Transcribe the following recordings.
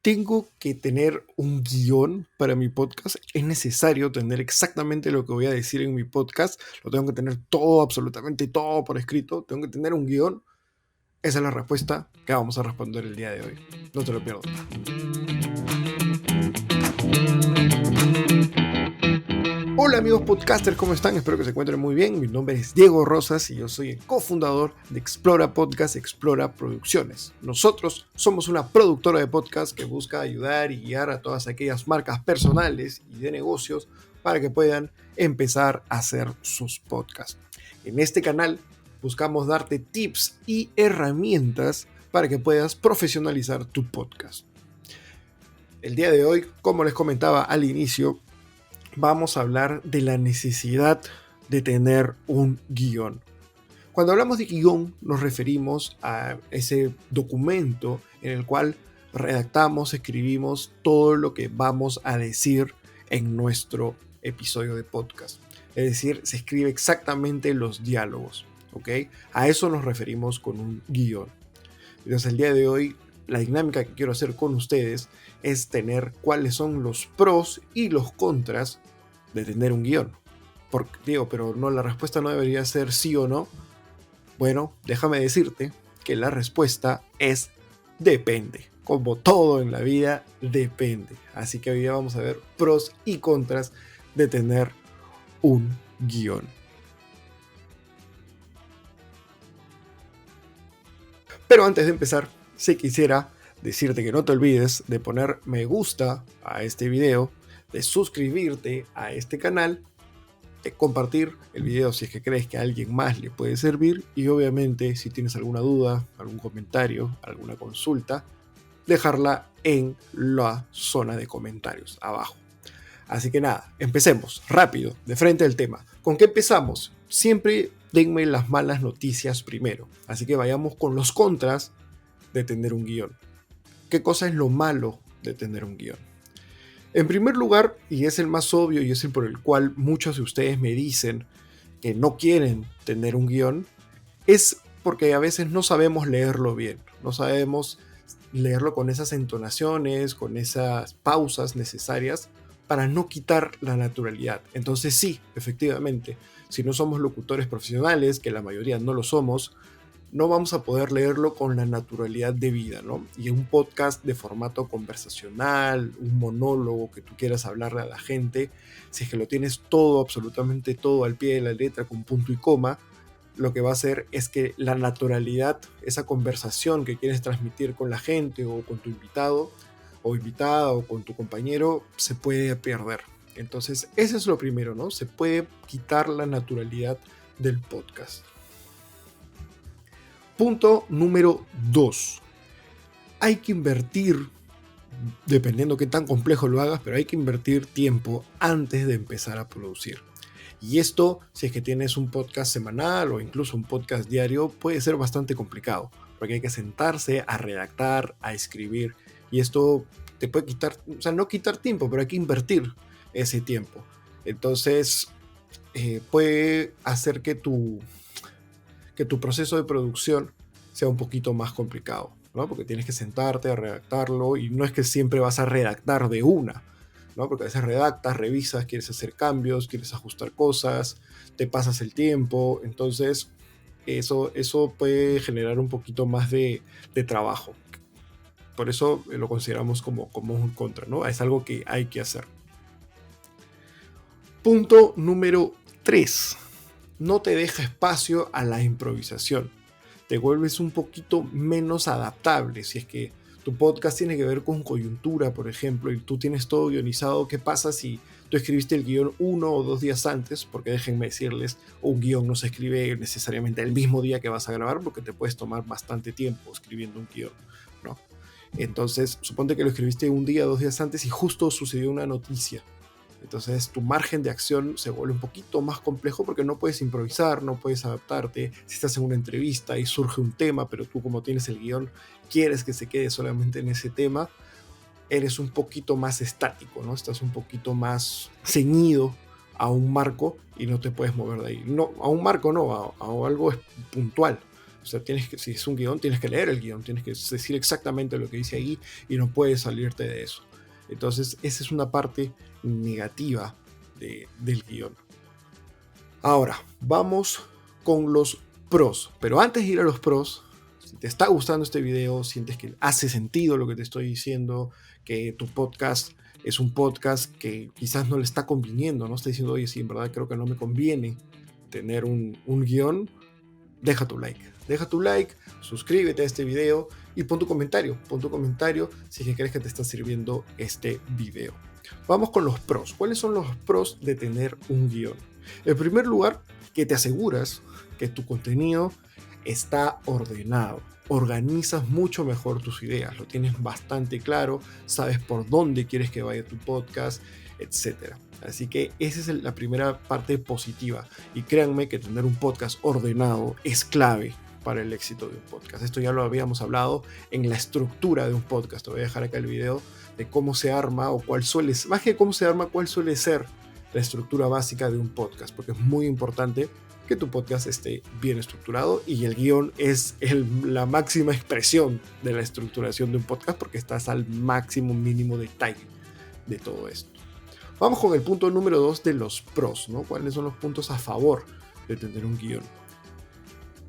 tengo que tener un guión para mi podcast. Es necesario tener exactamente lo que voy a decir en mi podcast. Lo tengo que tener todo, absolutamente todo por escrito. Tengo que tener un guión. Esa es la respuesta que vamos a responder el día de hoy. No te lo pierdas. Hola amigos podcasters, ¿cómo están? Espero que se encuentren muy bien. Mi nombre es Diego Rosas y yo soy el cofundador de Explora Podcast, Explora Producciones. Nosotros somos una productora de podcast que busca ayudar y guiar a todas aquellas marcas personales y de negocios para que puedan empezar a hacer sus podcasts. En este canal buscamos darte tips y herramientas para que puedas profesionalizar tu podcast. El día de hoy, como les comentaba al inicio, vamos a hablar de la necesidad de tener un guión. Cuando hablamos de guión, nos referimos a ese documento en el cual redactamos, escribimos todo lo que vamos a decir en nuestro episodio de podcast. Es decir, se escribe exactamente los diálogos, ¿ok? A eso nos referimos con un guión. Entonces, el día de hoy, la dinámica que quiero hacer con ustedes es tener cuáles son los pros y los contras de tener un guión. Porque, digo, pero no, la respuesta no debería ser sí o no. Bueno, déjame decirte que la respuesta es depende. Como todo en la vida, depende. Así que hoy día vamos a ver pros y contras de tener un guión. Pero antes de empezar, sí quisiera decirte que no te olvides de poner me gusta a este video, de suscribirte a este canal, de compartir el video si es que crees que a alguien más le puede servir y obviamente si tienes alguna duda, algún comentario, alguna consulta, dejarla en la zona de comentarios abajo. Así que nada, empecemos rápido, de frente al tema. ¿Con qué empezamos? Siempre denme las malas noticias primero. Así que vayamos con los contras de tener un guión. ¿Qué cosa es lo malo de tener un guión? En primer lugar, y es el más obvio y es el por el cual muchos de ustedes me dicen que no quieren tener un guión, es porque a veces no sabemos leerlo bien, no sabemos leerlo con esas entonaciones, con esas pausas necesarias para no quitar la naturalidad. Entonces sí, efectivamente, si no somos locutores profesionales, que la mayoría no lo somos, no vamos a poder leerlo con la naturalidad debida, ¿no? Y un podcast de formato conversacional, un monólogo que tú quieras hablarle a la gente, si es que lo tienes todo, absolutamente todo al pie de la letra, con punto y coma, lo que va a hacer es que la naturalidad, esa conversación que quieres transmitir con la gente o con tu invitado o invitada o con tu compañero, se puede perder. Entonces, eso es lo primero, ¿no? Se puede quitar la naturalidad del podcast. Punto número 2. Hay que invertir, dependiendo qué tan complejo lo hagas, pero hay que invertir tiempo antes de empezar a producir. Y esto, si es que tienes un podcast semanal o incluso un podcast diario, puede ser bastante complicado, porque hay que sentarse a redactar, a escribir, y esto te puede quitar, o sea, no quitar tiempo, pero hay que invertir ese tiempo. Entonces, puede hacer que tu proceso de producción sea un poquito más complicado, ¿no? Porque tienes que sentarte a redactarlo y no es que siempre vas a redactar de una, ¿no? Porque a veces redactas, revisas, quieres hacer cambios, quieres ajustar cosas, te pasas el tiempo, entonces eso puede generar un poquito más de trabajo. Por eso lo consideramos como un contra, ¿no? Es algo que hay que hacer. Punto número 3. No te deja espacio a la improvisación. Te vuelves un poquito menos adaptable. Si es que tu podcast tiene que ver con coyuntura, por ejemplo, y tú tienes todo guionizado, ¿qué pasa si tú escribiste el guión 1 o 2 días antes? Porque déjenme decirles, un guión no se escribe necesariamente el mismo día que vas a grabar, porque te puedes tomar bastante tiempo escribiendo un guión, ¿no? Entonces, suponte que lo escribiste un día, 2 días antes y justo sucedió una noticia. Entonces tu margen de acción se vuelve un poquito más complejo porque no puedes improvisar, no puedes adaptarte. Si estás en una entrevista y surge un tema, pero tú como tienes el guión, quieres que se quede solamente en ese tema, eres un poquito más estático, ¿no? Estás un poquito más ceñido a un marco y no te puedes mover de ahí. No, a un marco no, a algo puntual. O sea, si es un guión, tienes que leer el guión, tienes que decir exactamente lo que dice ahí y no puedes salirte de eso. Entonces, esa es una parte negativa del guión. Ahora, vamos con los pros. Pero antes de ir a los pros, si te está gustando este video, sientes que hace sentido lo que te estoy diciendo, que tu podcast es un podcast que quizás no le está conviniendo, no está diciendo, oye, sí, en verdad creo que no me conviene tener un guión, deja tu like, suscríbete a este video y pon tu comentario si es que crees que te está sirviendo este video. Vamos con los pros. ¿Cuáles son los pros de tener un guión? En primer lugar, que te aseguras que tu contenido está ordenado. Organizas mucho mejor tus ideas, lo tienes bastante claro, sabes por dónde quieres que vaya tu podcast, etc. Así que esa es la primera parte positiva. Y créanme que tener un podcast ordenado es clave para el éxito de un podcast. Esto ya lo habíamos hablado en la estructura de un podcast. Te voy a dejar acá el video de cómo se arma o cuál suele ser, más que cómo se arma, cuál suele ser la estructura básica de un podcast, porque es muy importante que tu podcast esté bien estructurado y el guión es la máxima expresión de la estructuración de un podcast porque estás al máximo mínimo detalle de todo esto. Vamos con el punto número 2 de los pros, ¿no? ¿Cuáles son los puntos a favor de tener un guión?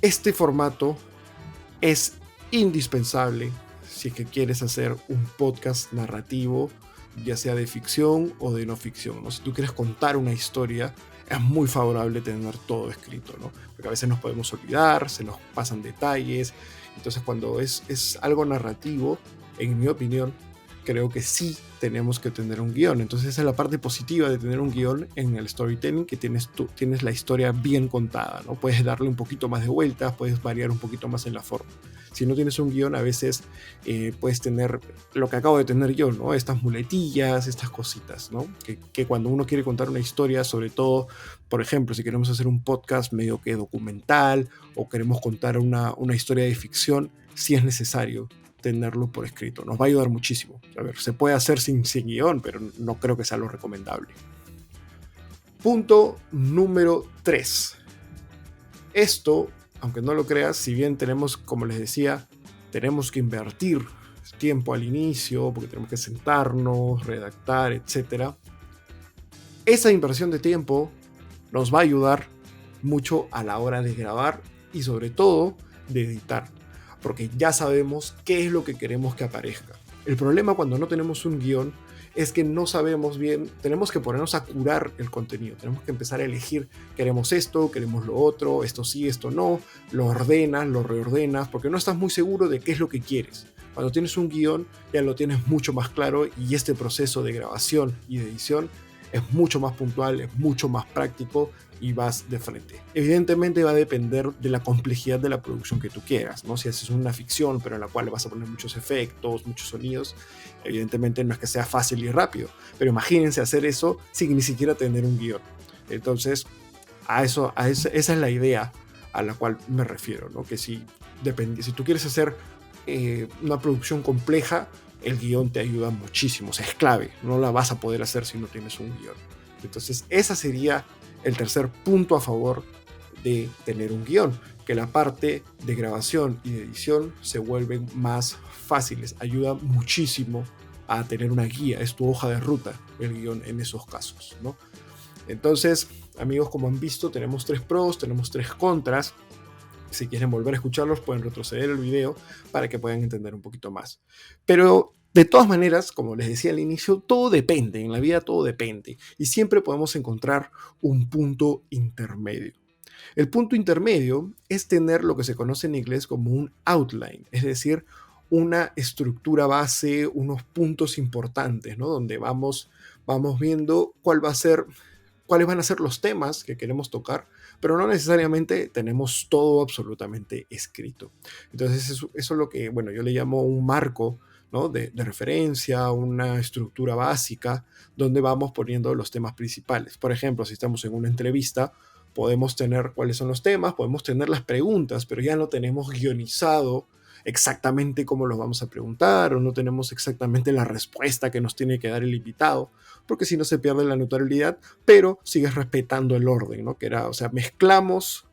Este formato es indispensable si es que quieres hacer un podcast narrativo, ya sea de ficción o de no ficción, ¿no? Si tú quieres contar una historia, es muy favorable tener todo escrito, ¿no? Porque a veces nos podemos olvidar, se nos pasan detalles. Entonces, cuando es algo narrativo, en mi opinión, creo que sí tenemos que tener un guión. Entonces, esa es la parte positiva de tener un guión en el storytelling, que tienes la historia bien contada, ¿no? Puedes darle un poquito más de vueltas, puedes variar un poquito más en la forma. Si no tienes un guión, a veces puedes tener lo que acabo de tener yo, ¿no? Estas muletillas, estas cositas, ¿no? Que cuando uno quiere contar una historia, sobre todo, por ejemplo, si queremos hacer un podcast medio que documental o queremos contar una historia de ficción, sí es necesario tenerlo por escrito. Nos va a ayudar muchísimo. A ver, se puede hacer sin guión, pero no creo que sea lo recomendable. Punto número 3. Esto, aunque no lo creas, si bien tenemos, como les decía, tenemos que invertir tiempo al inicio, porque tenemos que sentarnos, redactar, etc. Esa inversión de tiempo nos va a ayudar mucho a la hora de grabar y sobre todo de editar, porque ya sabemos qué es lo que queremos que aparezca. El problema cuando no tenemos un guión es que no sabemos bien, tenemos que ponernos a curar el contenido, tenemos que empezar a elegir, queremos esto, queremos lo otro, esto sí, esto no, lo ordenas, lo reordenas, porque no estás muy seguro de qué es lo que quieres. Cuando tienes un guión ya lo tienes mucho más claro y este proceso de grabación y de edición es mucho más puntual, es mucho más práctico y vas de frente. Evidentemente va a depender de la complejidad de la producción que tú quieras, ¿no? Si haces una ficción, pero en la cual le vas a poner muchos efectos, muchos sonidos, evidentemente no es que sea fácil y rápido, pero imagínense hacer eso sin ni siquiera tener un guión. Entonces, esa es la idea a la cual me refiero, ¿no? Que si tú quieres hacer una producción compleja, el guión te ayuda muchísimo, o sea, es clave, no la vas a poder hacer si no tienes un guión. Entonces, esa sería el tercer punto a favor de tener un guión, que la parte de grabación y de edición se vuelven más fáciles, ayuda muchísimo a tener una guía, es tu hoja de ruta el guión en esos casos, ¿no? Entonces, amigos, como han visto, tenemos 3 pros, tenemos 3 contras. Si quieren volver a escucharlos, pueden retroceder el video para que puedan entender un poquito más. Pero de todas maneras, como les decía al inicio, todo depende, en la vida todo depende. Y siempre podemos encontrar un punto intermedio. El punto intermedio es tener lo que se conoce en inglés como un outline, es decir, una estructura base, unos puntos importantes, ¿no? Donde vamos viendo cuáles van a ser los temas que queremos tocar, pero no necesariamente tenemos todo absolutamente escrito. Entonces eso es lo que, bueno, yo le llamo un marco, ¿no? de referencia, una estructura básica, donde vamos poniendo los temas principales. Por ejemplo, si estamos en una entrevista, podemos tener cuáles son los temas, podemos tener las preguntas, pero ya no tenemos guionizado exactamente cómo los vamos a preguntar o no tenemos exactamente la respuesta que nos tiene que dar el invitado, porque si no se pierde la neutralidad, pero sigues respetando el orden, ¿no? Que era, o sea, mezclamos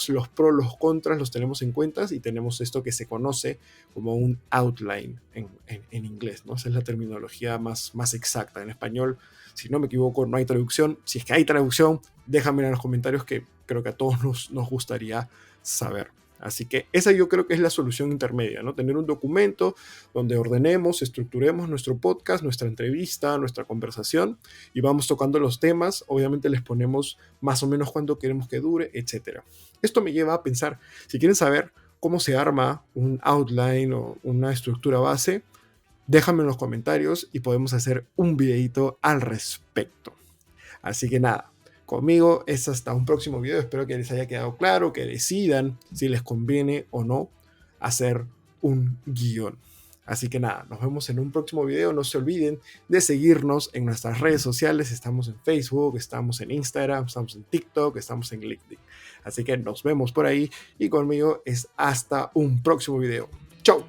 los pros, los contras, los tenemos en cuenta y tenemos esto que se conoce como un outline en inglés, ¿no? Esa es la terminología más exacta. En español, si no me equivoco, no hay traducción. Si es que hay traducción, déjame en los comentarios, que creo que a todos nos gustaría saber. Así que esa yo creo que es la solución intermedia, ¿no? Tener un documento donde ordenemos, estructuremos nuestro podcast, nuestra entrevista, nuestra conversación y vamos tocando los temas. Obviamente les ponemos más o menos cuánto queremos que dure, etc. Esto me lleva a pensar, si quieren saber cómo se arma un outline o una estructura base, déjame en los comentarios y podemos hacer un videito al respecto. Así que nada, conmigo es hasta un próximo video. Espero que les haya quedado claro, que decidan si les conviene o no hacer un guión. Así que nada, nos vemos en un próximo video. No se olviden de seguirnos en nuestras redes sociales. Estamos en Facebook, estamos en Instagram, estamos en TikTok, estamos en LinkedIn. Así que nos vemos por ahí y conmigo es hasta un próximo video. ¡Chao!